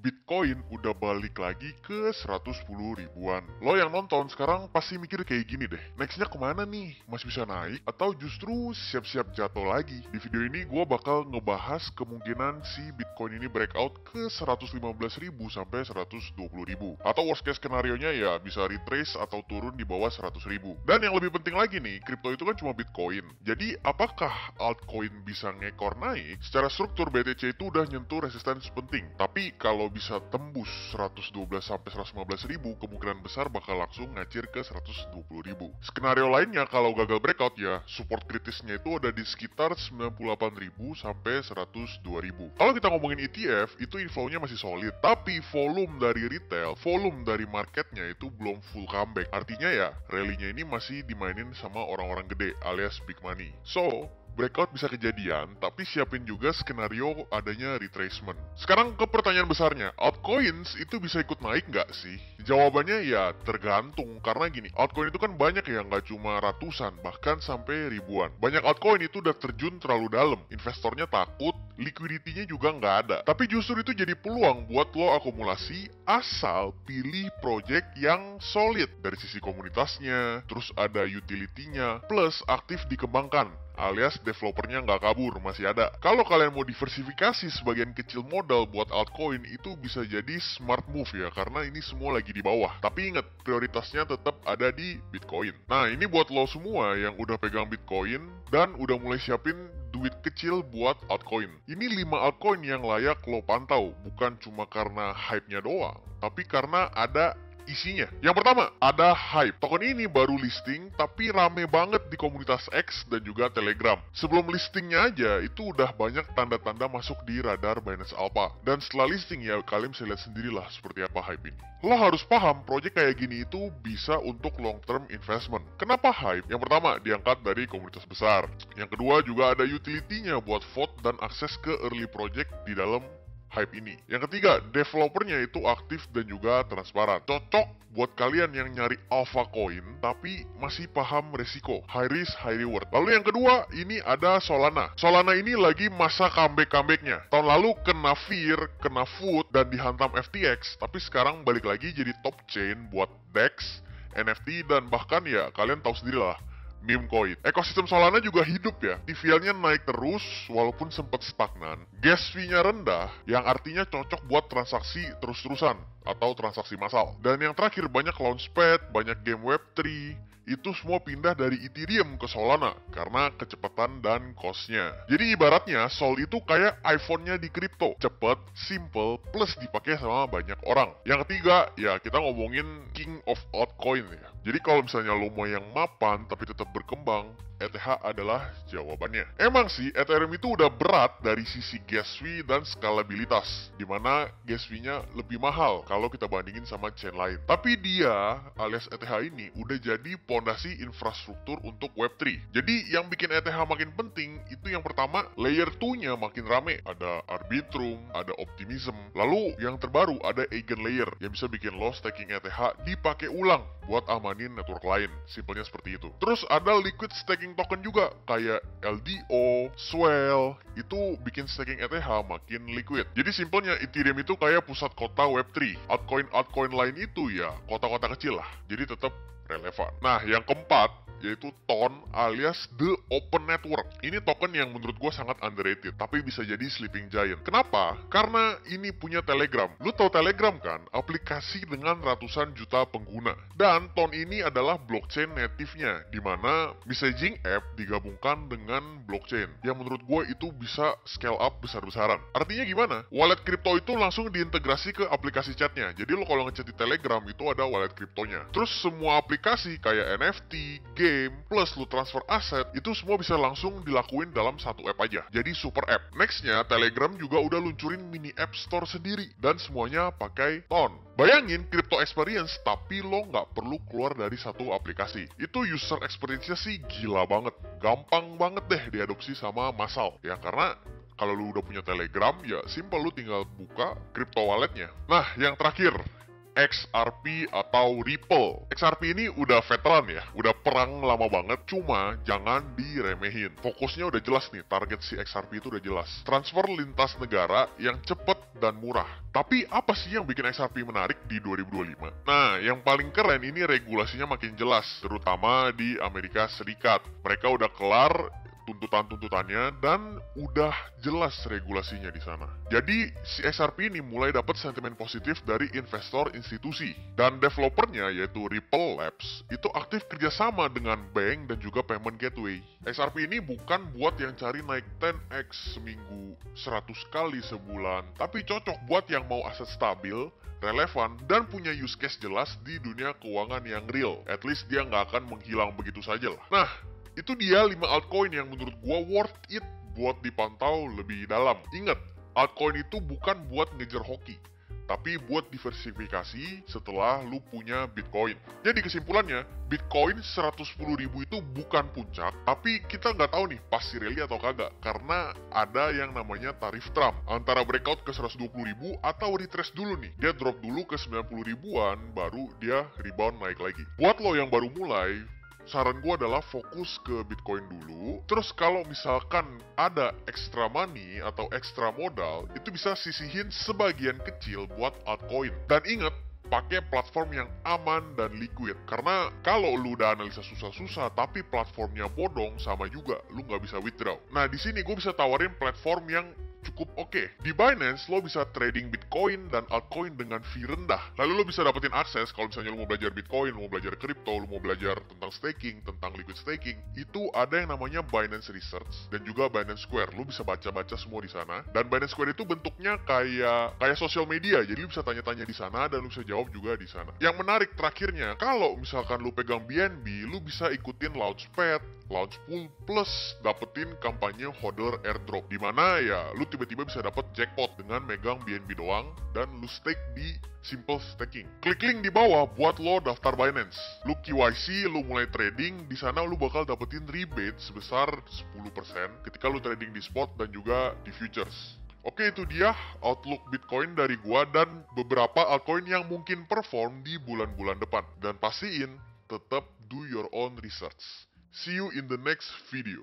Bitcoin udah balik lagi ke 110 ribuan. Lo yang nonton sekarang pasti mikir kayak gini deh, nextnya kemana nih? Masih bisa naik? Atau justru siap-siap jatuh lagi? Di video ini gue bakal ngebahas kemungkinan si Bitcoin ini breakout ke 115 ribu sampai 120 ribu. Atau worst case skenario-nya ya bisa retrace atau turun di bawah 100 ribu. Dan yang lebih penting lagi nih, kripto itu kan cuma Bitcoin. Jadi apakah altcoin bisa ngekor naik? Secara struktur BTC itu udah nyentuh resistance penting. Tapi kalau bisa tembus 112 sampai 115 ribu, kemungkinan besar bakal langsung ngacir ke 120 ribu. Skenario lainnya kalau gagal breakout ya, support kritisnya itu ada di sekitar 98 ribu sampai 102 ribu. Kalau kita ngomongin ETF, itu inflow-nya masih solid, tapi volume dari retail, volume dari marketnya itu belum full comeback. Artinya ya, rally-nya ini masih dimainin sama orang-orang gede alias big money. So, breakout bisa kejadian, tapi siapin juga skenario adanya retracement. Sekarang ke pertanyaan besarnya, altcoins itu bisa ikut naik nggak sih? Jawabannya ya tergantung, karena gini, altcoin itu kan banyak ya, nggak cuma ratusan, bahkan sampai ribuan. Banyak altcoin itu udah terjun terlalu dalam, investornya takut, liquidity-nya juga nggak ada. Tapi justru itu jadi peluang buat lo akumulasi, asal pilih project yang solid dari sisi komunitasnya, terus ada utility-nya, plus aktif dikembangkan, alias developernya nggak kabur, masih ada. Kalau kalian mau diversifikasi sebagian kecil modal buat altcoin, itu bisa jadi smart move ya, karena ini semua lagi di bawah. Tapi ingat, prioritasnya tetap ada di Bitcoin. Nah, ini buat lo semua yang udah pegang Bitcoin dan udah mulai siapin duit kecil buat altcoin. Ini 5 altcoin yang layak lo pantau, bukan cuma karena hype-nya doang, tapi karena ada isinya. Yang pertama, ada Hype. Token ini baru listing, tapi rame banget di komunitas X dan juga Telegram. Sebelum listingnya aja, itu udah banyak tanda-tanda masuk di radar Binance Alpha. Dan setelah listing ya, kalian bisa lihat sendirilah seperti apa Hype ini. Lo harus paham, project kayak gini itu bisa untuk long term investment. Kenapa Hype? Yang pertama, diangkat dari komunitas besar. Yang kedua, juga ada utility-nya buat vote dan akses ke early project di dalam Hype ini. Yang ketiga, developernya itu aktif dan juga transparan. Cocok buat kalian yang nyari alpha coin tapi masih paham resiko. High risk, high reward. Lalu yang kedua, ini ada Solana. Solana ini lagi masa comeback-comebacknya. Tahun lalu kena Fear, kena Food, dan dihantam FTX. Tapi sekarang balik lagi jadi top chain buat DEX, NFT, dan bahkan ya kalian tahu sendirilah, meme coin. Ekosistem Solana juga hidup ya. TVL-nya naik terus walaupun sempat stagnan. Gas fee-nya rendah, yang artinya cocok buat transaksi terus-terusan atau transaksi massal. Dan yang terakhir, banyak launchpad, banyak game Web3, itu semua pindah dari Ethereum ke Solana karena kecepatan dan cost-nya. Jadi ibaratnya Sol itu kayak iPhone-nya di kripto, cepet, simple, plus dipakai sama banyak orang. Yang ketiga, ya kita ngomongin King of Altcoin ya. Jadi kalau misalnya lo mau yang mapan tapi tetap berkembang, ETH adalah jawabannya. Emang sih, Ethereum itu udah berat dari sisi gas fee dan skalabilitas, dimana gas fee-nya lebih mahal kalau kita bandingin sama chain lain. Tapi dia, alias ETH ini, udah jadi pondasi infrastruktur untuk Web3. Jadi yang bikin ETH makin penting, itu yang pertama, layer 2-nya makin rame. Ada Arbitrum, ada Optimism. Lalu yang terbaru ada Eigen Layer, yang bisa bikin lo staking ETH dipakai ulang buat amanin network lain. Simpelnya seperti itu. Terus ada liquid staking token juga, kayak LDO, Swell, itu bikin staking ETH makin liquid. Jadi simpelnya Ethereum itu kayak pusat kota Web3. Altcoin lain itu ya kota-kota kecil lah. Jadi tetap relevan. Nah, yang keempat yaitu TON alias The Open Network. Ini token yang menurut gue sangat underrated, tapi bisa jadi sleeping giant. Kenapa? Karena ini punya Telegram. Lu tahu Telegram kan? Aplikasi dengan ratusan juta pengguna. Dan TON ini adalah blockchain native-nya, dimana messaging app digabungkan dengan blockchain. Yang menurut gue itu bisa scale up besar-besaran. Artinya gimana? Wallet kripto itu langsung diintegrasi ke aplikasi chatnya. Jadi lo kalau ngechat di Telegram itu ada wallet kriptonya. Terus semua aplikasi kayak NFT, game, plus lu transfer aset, itu semua bisa langsung dilakuin dalam satu app aja. Jadi super app. Nextnya, Telegram juga udah luncurin mini app store sendiri. Dan semuanya pakai TON. Bayangin crypto experience, tapi lo nggak perlu keluar dari satu aplikasi. Itu user experience-nya sih gila banget. Gampang banget deh diadopsi sama massal. Ya karena kalau lu udah punya Telegram, ya simple, lu tinggal buka crypto walletnya. Nah, yang terakhir, XRP atau Ripple. XRP ini udah veteran ya, udah perang lama banget, cuma jangan diremehin. Fokusnya udah jelas nih, target si XRP itu udah jelas. Transfer lintas negara yang cepet dan murah. Tapi apa sih yang bikin XRP menarik di 2025? Nah, yang paling keren ini regulasinya makin jelas, terutama di Amerika Serikat. Mereka udah kelar tuntutan-tuntutannya dan udah jelas regulasinya di sana. Jadi si XRP ini mulai dapat sentimen positif dari investor institusi dan developernya yaitu Ripple Labs itu aktif kerjasama dengan bank dan juga payment gateway. XRP ini bukan buat yang cari naik 10x seminggu 100 kali sebulan, tapi cocok buat yang mau aset stabil, relevan, dan punya use case jelas di dunia keuangan yang real. At least dia nggak akan menghilang begitu saja lah. Nah, itu dia 5 altcoin yang menurut gua worth it buat dipantau lebih dalam. Ingat, altcoin itu bukan buat ngejar hoki, tapi buat diversifikasi setelah lu punya Bitcoin. Jadi kesimpulannya, Bitcoin 110.000 itu bukan puncak, tapi kita nggak tahu nih pasti rally atau kagak, karena ada yang namanya tarif Trump. Antara breakout ke 120.000 atau retrace dulu nih. Dia drop dulu ke 90 ribuan, baru dia rebound naik lagi. Buat lo yang baru mulai, saran gue adalah fokus ke Bitcoin dulu. Terus kalau misalkan ada extra money atau extra modal, itu bisa sisihin sebagian kecil buat altcoin. Dan ingat, pakai platform yang aman dan liquid. Karena kalau lu udah analisa susah-susah tapi platformnya bodong, sama juga lu nggak bisa withdraw. Nah, di sini gue bisa tawarin platform yang cukup oke. Di Binance, lo bisa trading Bitcoin dan altcoin dengan fee rendah. Lalu lo bisa dapetin akses kalau misalnya lo mau belajar Bitcoin, lo mau belajar crypto, lo mau belajar tentang staking, tentang liquid staking. Itu ada yang namanya Binance Research dan juga Binance Square. Lo bisa baca-baca semua di sana. Dan Binance Square itu bentuknya kayak sosial media. Jadi lo bisa tanya-tanya di sana dan lo bisa jawab juga di sana. Yang menarik terakhirnya, kalau misalkan lo pegang BNB, lo bisa ikutin Launchpad, Launchpool, plus dapetin kampanye hodler airdrop. Dimana ya lu tiba-tiba bisa dapet jackpot dengan megang BNB doang dan lu stake di simple staking. Klik link di bawah buat lo daftar Binance. Lu KYC, lu mulai trading, di sana lu bakal dapetin rebate sebesar 10% ketika lu trading di spot dan juga di futures. Oke, itu dia outlook Bitcoin dari gua dan beberapa altcoin yang mungkin perform di bulan-bulan depan. Dan pastiin tetap do your own research. See you in the next video.